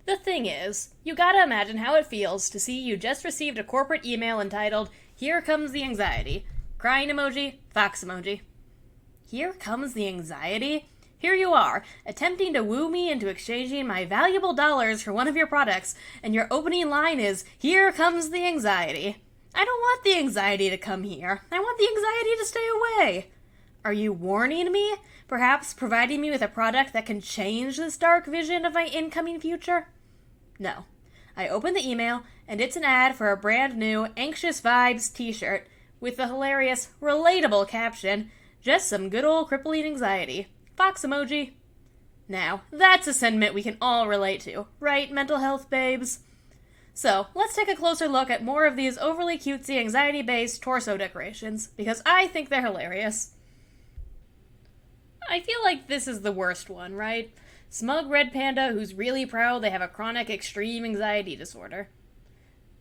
The thing is, you gotta imagine how it feels to see you just received a corporate email entitled, "Here comes the anxiety." Crying emoji, fox emoji. Here comes the anxiety? Here you are, attempting to woo me into exchanging my valuable dollars for one of your products, and your opening line is, "Here comes the anxiety." I don't want the anxiety to come here. I want the anxiety to stay away. Are you warning me? Perhaps providing me with a product that can change this dark vision of my incoming future? No. I open the email, and it's an ad for a brand new Anxious Vibes t-shirt with the hilarious, relatable caption, "Just some good old crippling anxiety." Fox emoji. Now, that's a sentiment we can all relate to, right, mental health babes? So, let's take a closer look at more of these overly cutesy anxiety-based torso decorations, because I think they're hilarious. I feel like this is the worst one, right? Smug red panda who's really proud they have a chronic extreme anxiety disorder.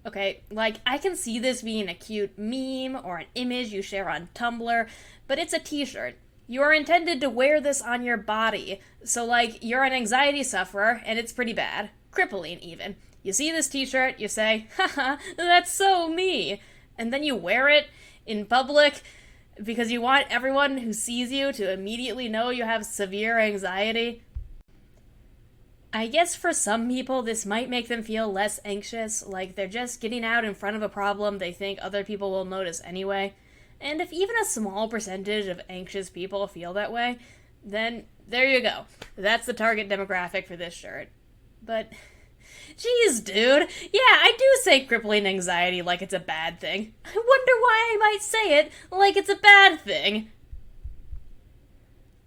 Okay, like, I can see this being a cute meme or an image you share on Tumblr, but it's a t-shirt. You are intended to wear this on your body, so, like, you're an anxiety sufferer, and it's pretty bad. Crippling, even. You see this t-shirt, you say, "Haha, that's so me," and then you wear it in public because you want everyone who sees you to immediately know you have severe anxiety. I guess for some people this might make them feel less anxious, like they're just getting out in front of a problem they think other people will notice anyway. And if even a small percentage of anxious people feel that way, then there you go. That's the target demographic for this shirt. But, geez, dude. Yeah, I do say crippling anxiety like it's a bad thing. I wonder why I might say it like it's a bad thing.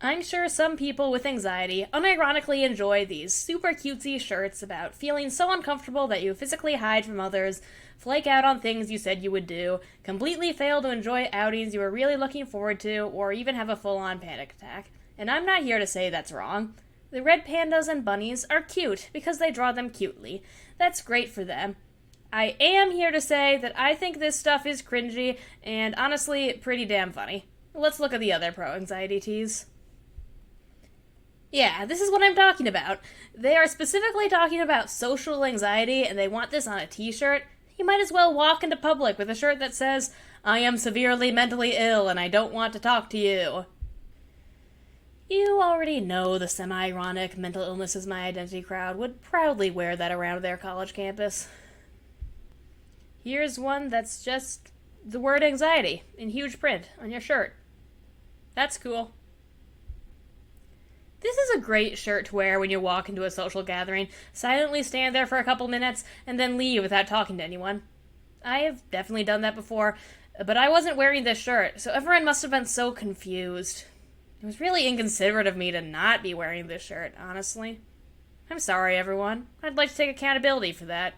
I'm sure some people with anxiety unironically enjoy these super cutesy shirts about feeling so uncomfortable that you physically hide from others, flake out on things you said you would do, completely fail to enjoy outings you were really looking forward to, or even have a full-on panic attack. And I'm not here to say that's wrong. The red pandas and bunnies are cute because they draw them cutely. That's great for them. I am here to say that I think this stuff is cringy and honestly pretty damn funny. Let's look at the other pro-anxiety tees. Yeah, this is what I'm talking about. They are specifically talking about social anxiety, and they want this on a t-shirt. You might as well walk into public with a shirt that says, "I am severely mentally ill and I don't want to talk to you." You already know the semi-ironic mental illness is my identity crowd would proudly wear that around their college campus. Here's one that's just the word anxiety in huge print on your shirt. That's cool. This is a great shirt to wear when you walk into a social gathering, silently stand there for a couple minutes, and then leave without talking to anyone. I have definitely done that before, but I wasn't wearing this shirt, so everyone must have been so confused. It was really inconsiderate of me to not be wearing this shirt, honestly. I'm sorry, everyone. I'd like to take accountability for that.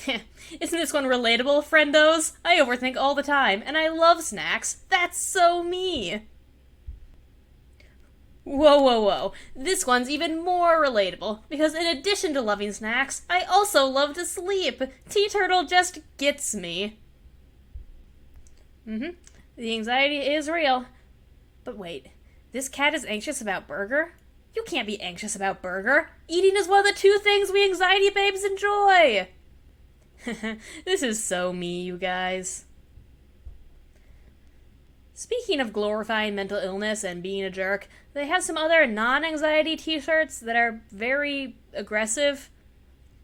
Isn't this one relatable, friendos? I overthink all the time, and I love snacks. That's so me! Whoa, whoa, whoa. This one's even more relatable, because in addition to loving snacks, I also love to sleep. T-Turtle just gets me. The anxiety is real. But wait, this cat is anxious about burger? You can't be anxious about burger. Eating is one of the two things we anxiety babes enjoy. This is so me, you guys. Speaking of glorifying mental illness and being a jerk, they have some other non-anxiety t-shirts that are very aggressive.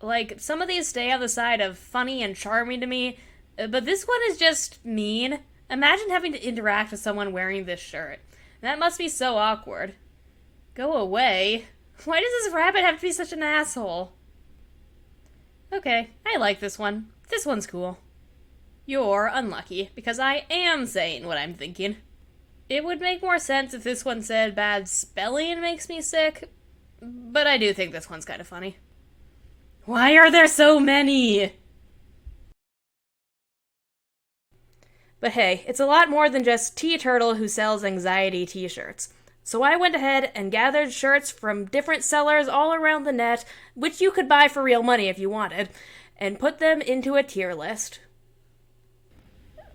Like, some of these stay on the side of funny and charming to me, but this one is just mean. Imagine having to interact with someone wearing this shirt. That must be so awkward. Go away. Why does this rabbit have to be such an asshole? Okay, I like this one. This one's cool. You're unlucky, because I am saying what I'm thinking. It would make more sense if this one said bad spelling makes me sick, but I do think this one's kind of funny. Why are there so many? But hey, it's a lot more than just T-Turtle who sells anxiety t-shirts. So I went ahead and gathered shirts from different sellers all around the net, which you could buy for real money if you wanted, and put them into a tier list.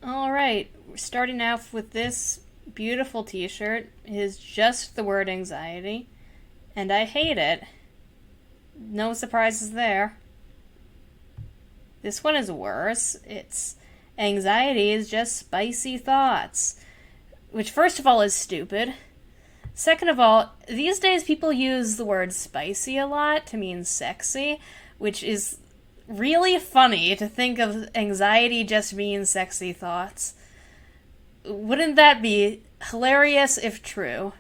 Alright, we're starting off with this beautiful t-shirt. It is just the word anxiety, and I hate it. No surprises there. This one is worse. It's anxiety is just spicy thoughts. Which, first of all, is stupid. Second of all, these days people use the word spicy a lot to mean sexy, which is really funny to think of anxiety just means sexy thoughts. Wouldn't that be hilarious if true?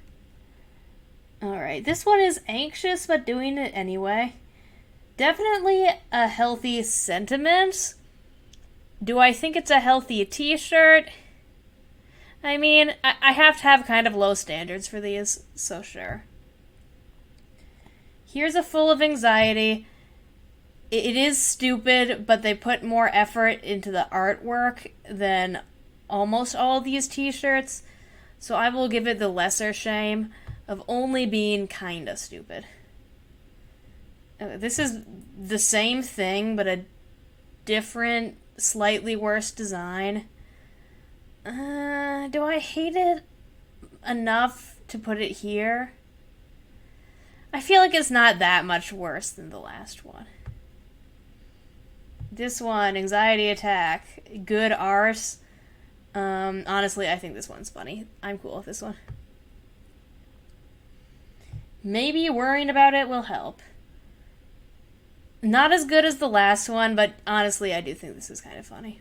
Alright, this one is anxious but doing it anyway. Definitely a healthy sentiment. Do I think it's a healthy t-shirt? I mean, I have to have kind of low standards for these, so sure. Here's a full of anxiety. It is stupid, but they put more effort into the artwork than almost all of these t-shirts, so I will give it the lesser shame of only being kinda stupid. This is the same thing, but a different, slightly worse design. Do I hate it enough to put it here? I feel like it's not that much worse than the last one. This one, anxiety attack, good arse. Honestly, I think this one's funny. I'm cool with this one. Maybe worrying about it will help. Not as good as the last one, but honestly, I do think this is kind of funny.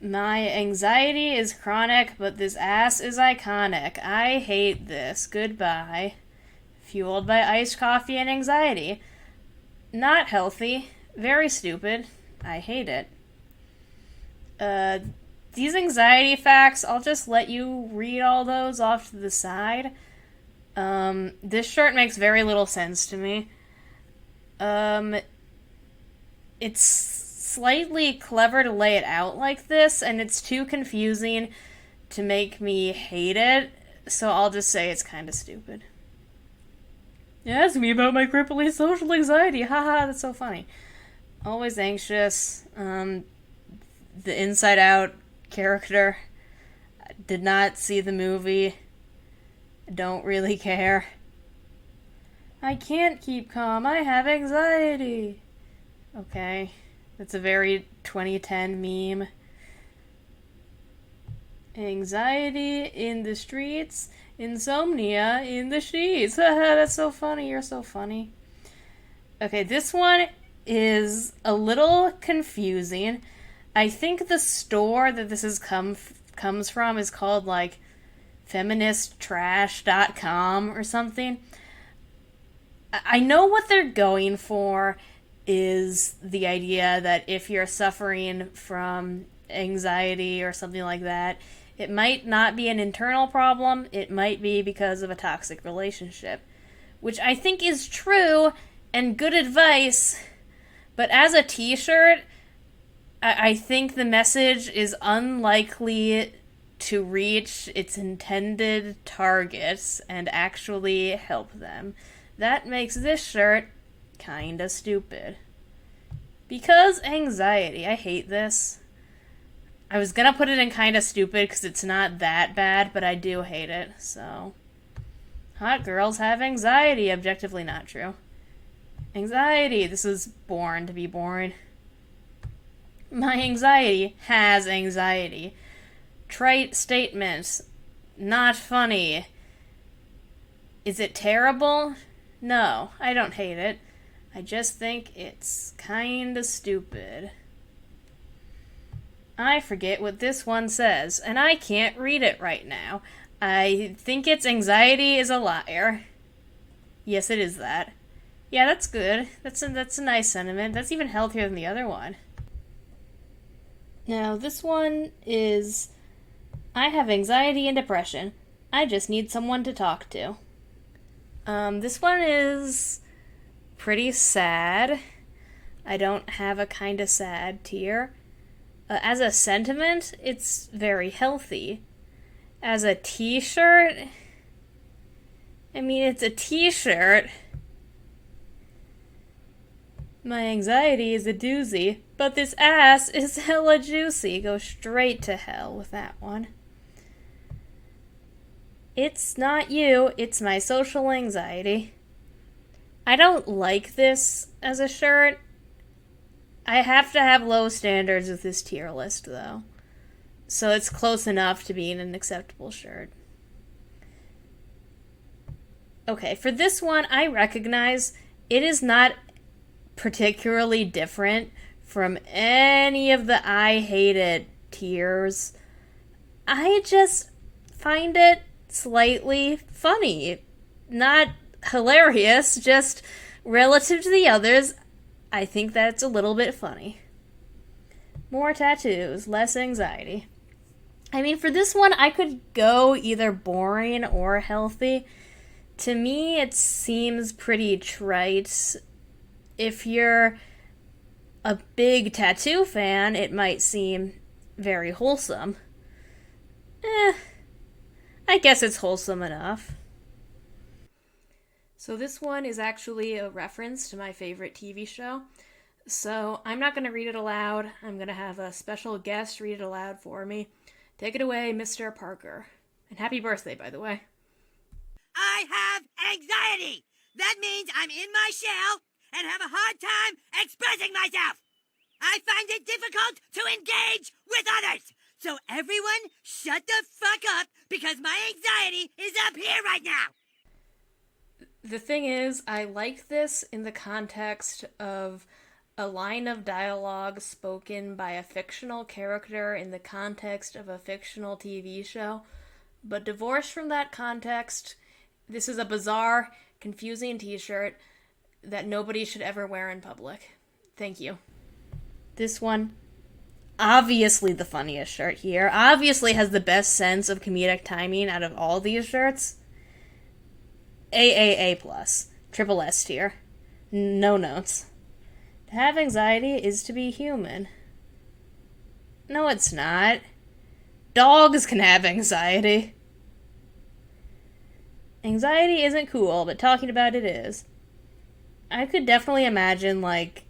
My anxiety is chronic, but this ass is iconic. I hate this. Goodbye. Fueled by iced coffee and anxiety. Not healthy. Very stupid. I hate it. These anxiety facts, I'll just let you read all those off to the side. This shirt makes very little sense to me. It's slightly clever to lay it out like this, and it's too confusing to make me hate it, so I'll just say it's kind of stupid. Ask me about my crippling social anxiety. Haha, that's so funny. Always anxious. The Inside Out character. Did not see the movie. Don't really care. I can't keep calm. I have anxiety. Okay. That's a very 2010 meme. Anxiety in the streets. Insomnia in the sheets. Haha, that's so funny. You're so funny. Okay, this one is a little confusing. I think the store that this comes from is called, like, feministtrash.com or something. I know what they're going for is the idea that if you're suffering from anxiety or something like that, it might not be an internal problem, it might be because of a toxic relationship. Which I think is true and good advice, but as a t-shirt, I think the message is unlikely to reach its intended targets and actually help them. That makes this shirt kinda stupid. Because anxiety. I hate this. I was gonna put it in kinda stupid because it's not that bad, but I do hate it, so. Hot girls have anxiety. Objectively not true. Anxiety. This is born to be boring. My anxiety has anxiety. Trite statements. Not funny. Is it terrible? No, I don't hate it. I just think it's kinda stupid. I forget what this one says, and I can't read it right now. I think it's anxiety is a liar. Yes, it is that. Yeah, that's good. That's a nice sentiment. That's even healthier than the other one. Now, this one is, I have anxiety and depression. I just need someone to talk to. This one is pretty sad. I don't have a kinda sad tier. As a sentiment, it's very healthy. As a t-shirt, I mean, it's a t-shirt. My anxiety is a doozy, but this ass is hella juicy. Go straight to hell with that one. It's not you, it's my social anxiety. I don't like this as a shirt. I have to have low standards with this tier list, though. So it's close enough to being an acceptable shirt. Okay, for this one, I recognize it is not particularly different from any of the I hate it tiers. I just find it slightly funny. Not hilarious, just relative to the others, I think that's a little bit funny. More tattoos, less anxiety. I mean, for this one, I could go either boring or healthy. To me, it seems pretty trite. If you're a big tattoo fan, it might seem very wholesome. I guess it's wholesome enough. So this one is actually a reference to my favorite TV show. So I'm not going to read it aloud. I'm going to have a special guest read it aloud for me. Take it away, Mr. Parker. And happy birthday, by the way. I have anxiety. That means I'm in my shell and have a hard time expressing myself. I find it difficult to engage with others. So everyone shut the fuck up because my anxiety is up here right now. The thing is, I like this in the context of a line of dialogue spoken by a fictional character in the context of a fictional TV show. But divorced from that context, this is a bizarre, confusing t-shirt that nobody should ever wear in public. Thank you. This one, obviously the funniest shirt here, obviously has the best sense of comedic timing out of all these shirts. AAA+, triple S tier. No notes. To have anxiety is to be human. No, it's not. Dogs can have anxiety. Anxiety isn't cool, but talking about it is. I could definitely imagine, like,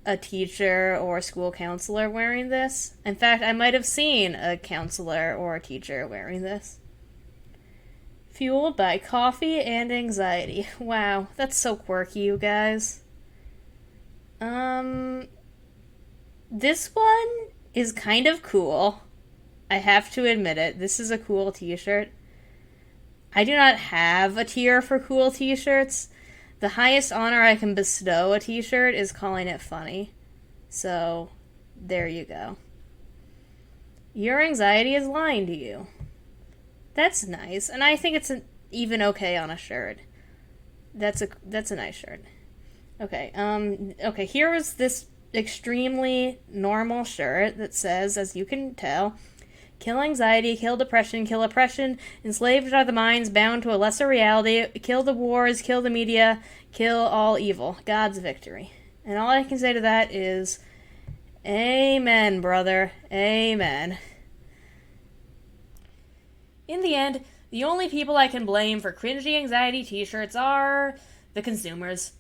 a teacher or a school counselor wearing this. In fact, I might have seen a counselor or a teacher wearing this. Fueled by coffee and anxiety. Wow, that's so quirky, you guys. This one is kind of cool. I have to admit it. This is a cool t-shirt. I do not have a tier for cool t-shirts. The highest honor I can bestow a t-shirt is calling it funny. So, there you go. Your anxiety is lying to you. That's nice, and I think it's even okay on a shirt. That's a nice shirt. Okay, okay, here is this extremely normal shirt that says, as you can tell, kill anxiety, kill depression, kill oppression, enslaved are the minds bound to a lesser reality, kill the wars, kill the media, kill all evil, God's victory. And all I can say to that is, amen, brother, amen. In the end, the only people I can blame for cringy anxiety t-shirts are the consumers.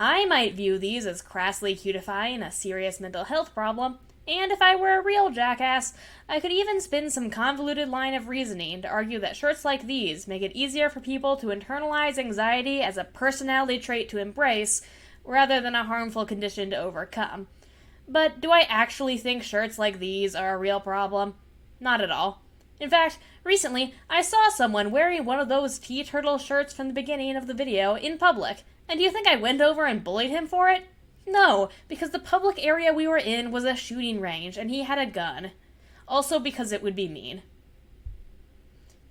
I might view these as crassly cutifying a serious mental health problem, and if I were a real jackass, I could even spin some convoluted line of reasoning to argue that shirts like these make it easier for people to internalize anxiety as a personality trait to embrace, rather than a harmful condition to overcome. But do I actually think shirts like these are a real problem? Not at all. In fact, recently, I saw someone wearing one of those T-Turtle shirts from the beginning of the video in public, and do you think I went over and bullied him for it? No, because the public area we were in was a shooting range, and he had a gun. Also because it would be mean.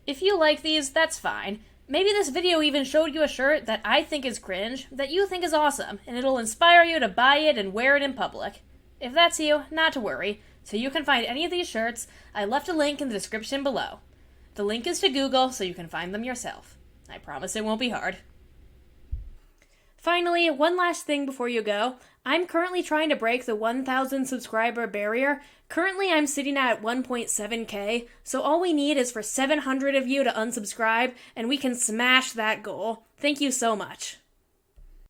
If you like these, that's fine. Maybe this video even showed you a shirt that I think is cringe, that you think is awesome, and it'll inspire you to buy it and wear it in public. If that's you, not to worry. So you can find any of these shirts. I left a link in the description below. The link is to Google, so you can find them yourself. I promise it won't be hard. Finally, one last thing before you go. I'm currently trying to break the 1,000 subscriber barrier. Currently, I'm sitting at 1.7k, so all we need is for 700 of you to unsubscribe, and we can smash that goal. Thank you so much.